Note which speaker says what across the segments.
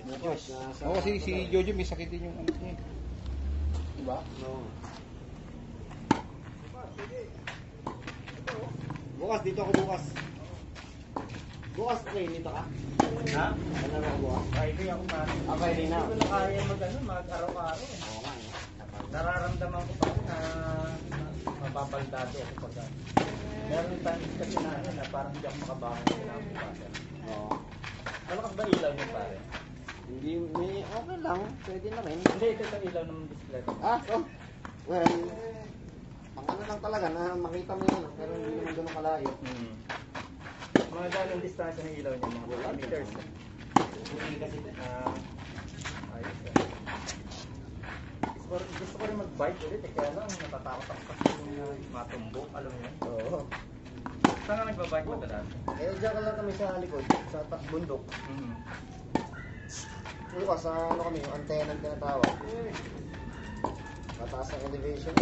Speaker 1: Bukas.
Speaker 2: Oo, kasi si Jojo may sakit din yung anak niya. Diba?
Speaker 1: No. Bukas, dito ako bukas. Bukas, okay, dito ka?
Speaker 3: Ha?
Speaker 1: Ano na ako bukas?
Speaker 3: Friday ako pa.
Speaker 1: Friday na.
Speaker 3: Hindi ko na kaya mag-araw-araw.
Speaker 1: Oo nga.
Speaker 3: Nararamdaman ko pa na mapapaldado ako pagka. Meron times kasi na parang hindi ako makabangon na ako pa.
Speaker 1: Oo.
Speaker 3: Malakas ba ilaw niyo pare?
Speaker 1: Hindi, may okay lang. Pwede na rin.
Speaker 3: Hindi, ito sa ilaw ng display.
Speaker 1: Oh. Well, pang ano lang talaga na makita mo yun. Pero hindi naman ganun kalayo.
Speaker 3: Mga ganong distansya ng ilaw niyo, mga 1 meters.
Speaker 1: Hindi kasi ito.
Speaker 3: Ayos Gusto ko rin mag-bike ulit kaya lang natatakot ako kasi yung matumbok, alam mo yun?
Speaker 1: Oo.
Speaker 3: Saan ka nagbabike madalas?
Speaker 1: Diyan ka lang kami sa likod, sa bundok. Bukas, sa ano kami, yung antena na tinatawag. Mataas ang elevation.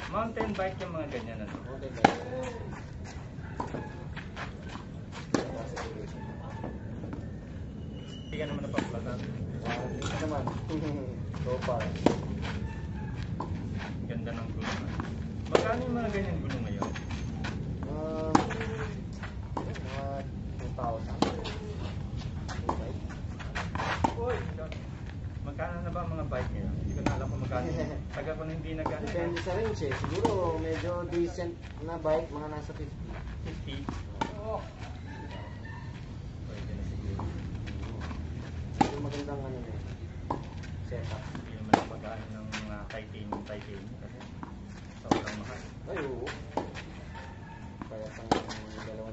Speaker 3: Mountain bike yung mga ganyan ano?
Speaker 1: Mountain bike. Mataas ang elevation.
Speaker 3: Hindi ka naman napaplatan.
Speaker 1: Hindi ka naman. So far.
Speaker 3: Ganda ng gulong. Magkano yung mga ganyan gulong ngayon?
Speaker 1: Mga 2,000.
Speaker 3: Uy! Magkano na ba ang mga bike ngayon? Hindi ko na alam kung magkano. Taga ko na hindi nagkano.
Speaker 1: Depende sa range eh. Siguro medyo decent na bike, mga nasa 50.
Speaker 3: 50? Oo. Pwede na siguro.
Speaker 1: Ito magandang ano eh. Setup.
Speaker 3: Hindi naman ang magkano ng mga titanium kasi sobrang mahal.
Speaker 1: Ay oo. Kaya sa 2,000 kilo.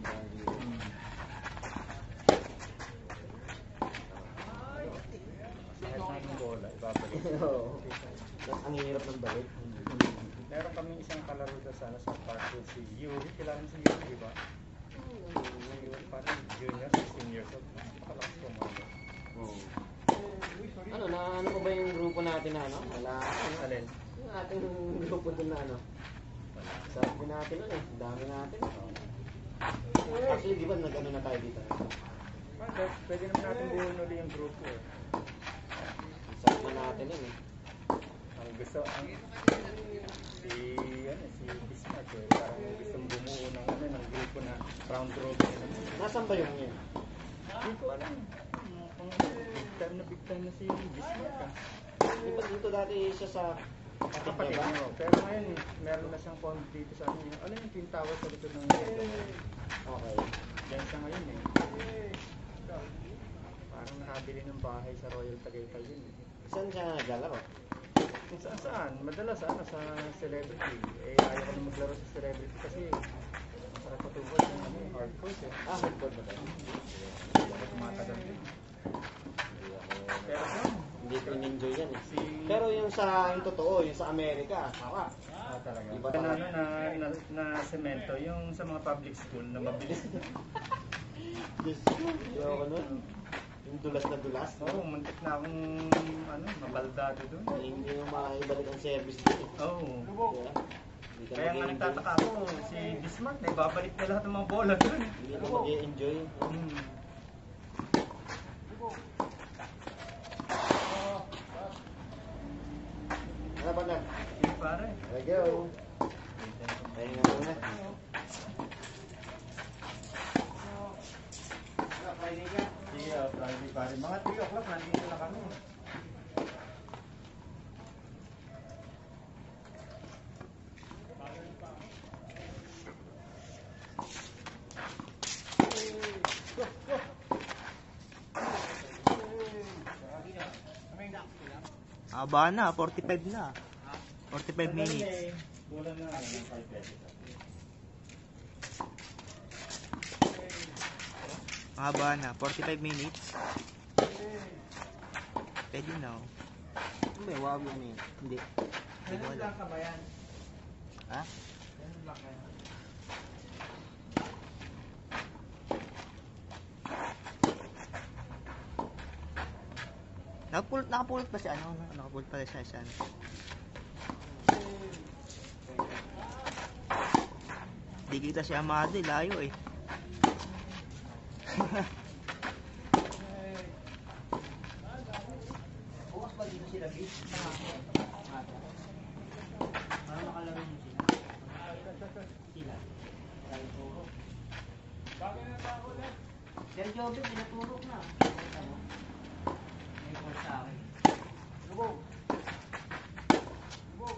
Speaker 3: Kahit na yung bola, ibabalik.
Speaker 1: Oo. Tapos ang hirap ng balik.
Speaker 3: Meron kami isang kalaro sa park si Yuri. Kilala mo si Yuri, di ba? Yuri, parang junior, 16 years old. Napakalakas ko mga.
Speaker 1: Oo. Ano, na ano pa ba yung grupo natin na ano? Wala. Ano?
Speaker 3: Alin?
Speaker 1: Yung ating grupo din na ano? Sarap din natin nun eh. Dami natin. Actually, di ba nag-ano na tayo dito?
Speaker 3: Pwede naman natin buuin ulit yung grupo eh.
Speaker 1: Sarap na natin yun eh.
Speaker 3: Ang gusto, si Bismarck eh. Parang gustong bumuo ng grupo na round robin.
Speaker 1: Nasaan ba yung yun?
Speaker 3: Hindi ko alam. Big time na si Bismarck ah.
Speaker 1: Di ba dito dati siya sa
Speaker 3: Kapatid
Speaker 1: niya ba?
Speaker 3: niyo. Pero ngayon, meron na siyang pond dito sa ano. Ano yung Twin Tower sa likod ng
Speaker 1: Okay.
Speaker 3: Diyan siya ngayon eh. Parang nakabili ng bahay sa Royal Tagaytay yun eh.
Speaker 1: Saan siya naglalaro?
Speaker 3: Kung saan? Madalas sa celebrity. Eh, ayaw ko na maglaro sa celebrity kasi para patubod ng hard course eh.
Speaker 1: Hardcore ba tayo?
Speaker 3: Hindi ako tumatagal din. Pero
Speaker 1: Hindi ko in-enjoy yan eh.
Speaker 3: si...
Speaker 1: Pero yung yung totoo, yung sa Amerika, sarap.
Speaker 3: talaga.
Speaker 1: Iba
Speaker 3: Na,
Speaker 1: talaga.
Speaker 3: na semento, yung sa mga public school na mabilis.
Speaker 1: Diyos ko, ayoko nun. Yung dulas na dulas.
Speaker 3: Oo, muntik na akong mabaldado doon.
Speaker 1: Hindi mo makaibalik ang service dito.
Speaker 3: Oo.
Speaker 1: Kaya, hindi ka
Speaker 3: Kaya nga
Speaker 1: mag-i-enjoy.
Speaker 3: nagtataka ako, si Bismarck na ibabalik na lahat ng mga bola doon.
Speaker 1: Hindi ka mag-i-enjoy. Ano ba na?
Speaker 3: Sige pare.
Speaker 1: There you go. Kaya nga muna. Friday ka?
Speaker 3: Sige, Friday pare. Mga 3 o'clock nandito na kami.
Speaker 4: Aba na, 45 na. 45 minutes.
Speaker 3: Bola na 5 pesos.
Speaker 4: Haba na, 45 minutes. Pwede na.
Speaker 1: May wag mo yun. Hindi.
Speaker 4: Hindi ko alam.
Speaker 3: ka ba yan?
Speaker 4: Ha?
Speaker 3: Ganun lang ka yan.
Speaker 4: Nakapulot pa siya, nakapulot pa siya sa ano. Di kita si Amado, layo eh. Para makalaro mo sila. Sila. Dahil turo. Sir Joby, pinaturok na. May call sa akin. Lubog. Lubog.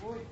Speaker 4: Uy.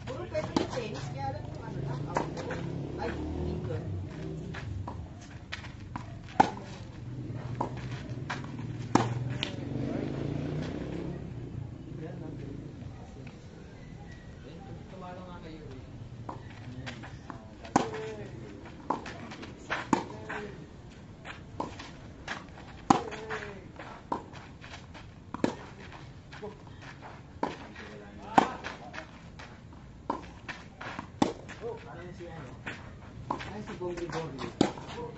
Speaker 4: Puro pwede yung tennis, kaya lang yung ano lang, outdoor. Ay, indoor.
Speaker 1: Tumalo nga kayo eh.
Speaker 4: Oh, parang si ano? Ay, si Bong Gregorio.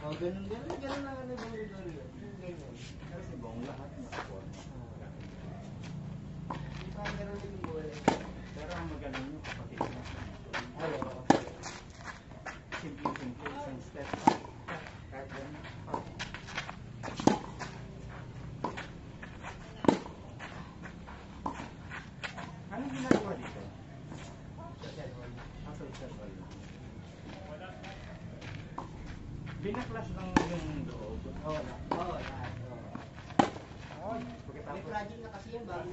Speaker 4: Oh, ganun lang ano Bong Gregorio. Yung ganyan.
Speaker 3: Pero si Bong lahat nakakuha.
Speaker 4: Di ba ganun din yung buhay?
Speaker 3: Pero ang magaling yung kapatid niya.
Speaker 4: Ay, oo.
Speaker 3: Simple, isang step. Kahit yan. Anong ginagawa dito? Social wall lang. Binaklas lang yung loob.
Speaker 4: Oo, lahat. Oo.
Speaker 3: Oh,
Speaker 4: May
Speaker 3: pagkatapos.
Speaker 4: project na kasi yan bago.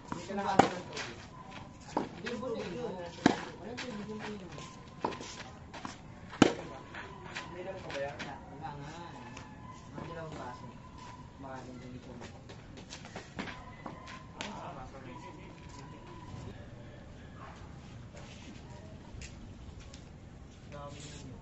Speaker 4: Hindi ka nakakita ng tubig. Hindi mo yun. Walang tubig yung pinyo mo.
Speaker 3: Meron pa ba yan?
Speaker 4: Wala nga. Ang dalawang baso. Makanin din ito. Dami na yun.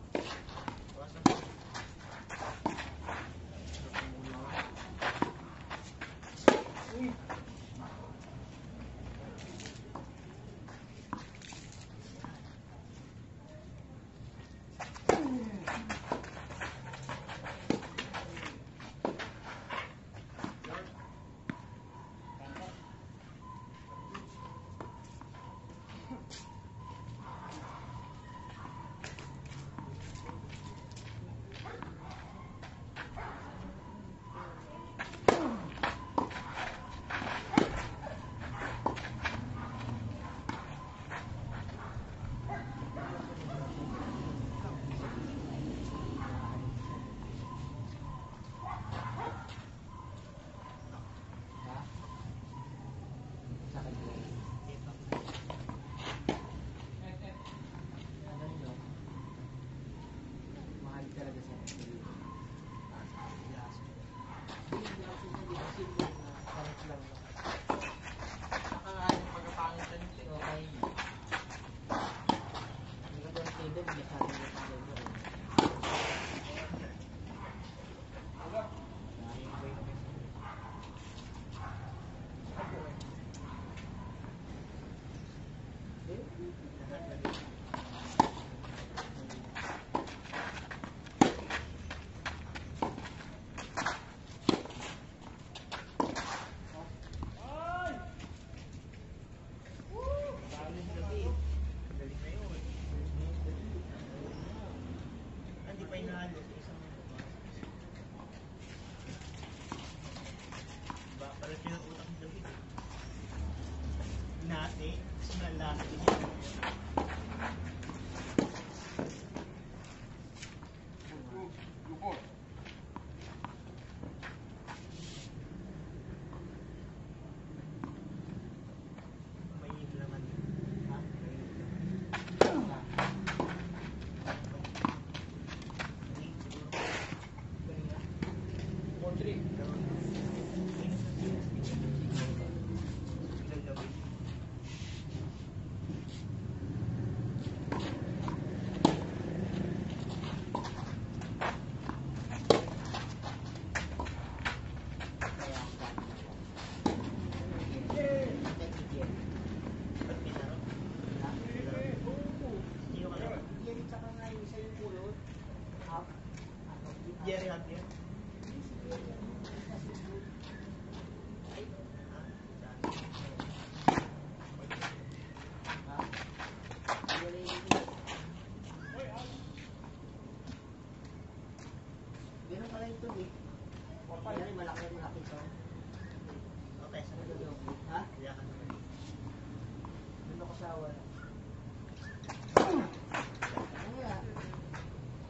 Speaker 4: Kaya rin malaki ito. Okay, sa nagagawa ko. Ha? Kaya ka naman. Ano ko sa awan? Kaya,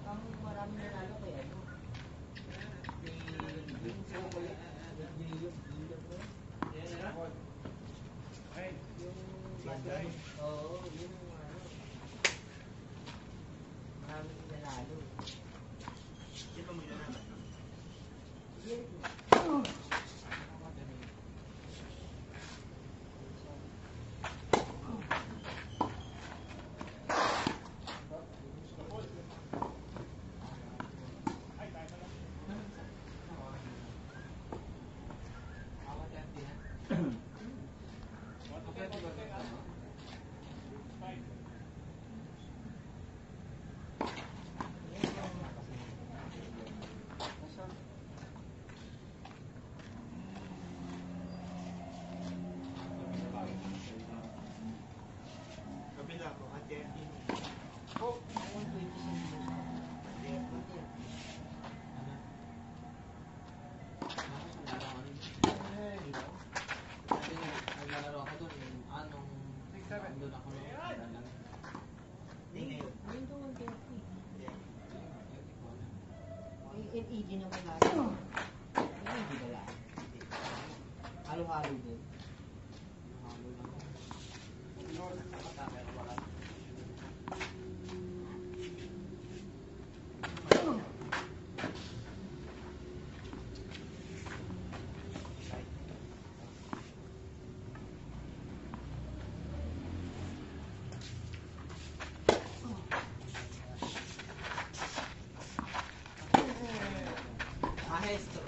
Speaker 4: ang maraming nanalo kaya, no? Oo, yung ano. Maraming nanalo. Di ba mo yun naman? Yes. Kabila ko, ate. Oh, 120. LED naman natin. LED ba lang? Halo-halo din. Halo lang. Maestro.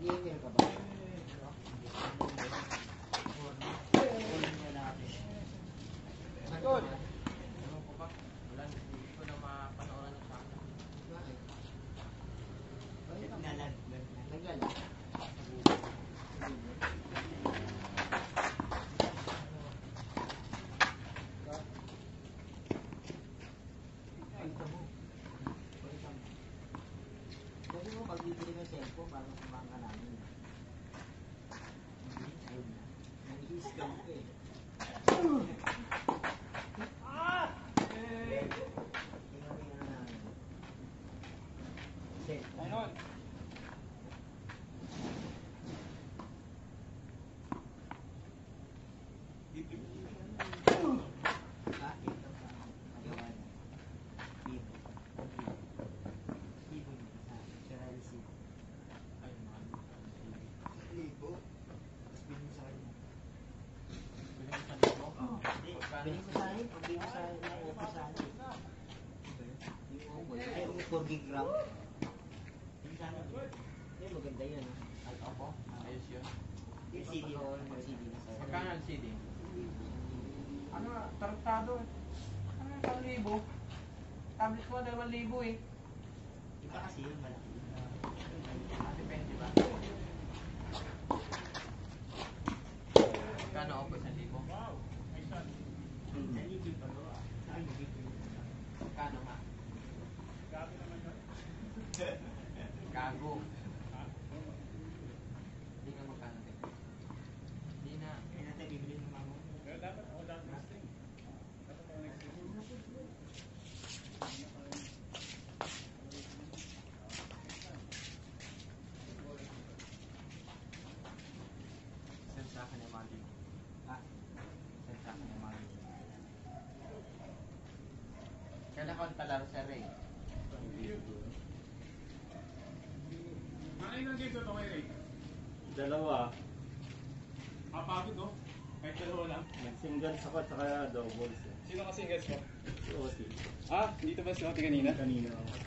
Speaker 4: DML ka ba?
Speaker 1: Good.
Speaker 4: Wala ko na mapanooran ng sa akin. Bakit? Naglalag. Pwede mo pagbibili ng cellphone para sumama ka namin. Ayun na. Nag-i-scam ko eh. Tingnan mo yung namin. Cellphone.
Speaker 2: Ayun.
Speaker 4: Bakit? Ayawan. Libo. Libo yung isa. Sira receipt. Ay, mahal. Libo? Tapos bilhin sa kanya. Bilhin sa libo? Oo. Bilhin ko sa akin. Pag bilhin sa akin, na-offer sa akin. Yung 4 gig RAM. Bilhin sa akin. Eh, maganda yun. Ay, opo.
Speaker 2: Ayos yun.
Speaker 4: Yung CD na. Yung CD na sa'yo.
Speaker 2: Magkano ang CD? Ano, tarantado eh. Ano, 1,000? Tablet ko, 2,000 eh.
Speaker 4: Iba kasi yun, malaki.
Speaker 2: Depende ba? Magkano ako 1,000?
Speaker 3: Wow, my son.
Speaker 4: Nalibig pa ro. Saan nalibig pa ro?
Speaker 2: Magkano nga?
Speaker 3: Gabi naman yun.
Speaker 2: Gago.
Speaker 3: Ha?
Speaker 2: Hindi nga magkano din. Hindi na.
Speaker 4: Kaya natin bibili ng mama.
Speaker 3: Pero dapat ako lang next thing. Dapat ako next thing.
Speaker 2: Send sa akin yung mali.
Speaker 4: Ha?
Speaker 2: Send sa akin yung mali. Kailan ka palaro sa Ray?
Speaker 3: Ano yung dito ito kay Ray?
Speaker 5: Dalawa.
Speaker 3: Kapagod no? Kahit dalawa lang.
Speaker 5: Singles ako at saka doubles.
Speaker 3: Sino kasi guys mo?
Speaker 5: Si Ozzy.
Speaker 3: Ah, dito ba si Ate kanina?
Speaker 5: Kanina.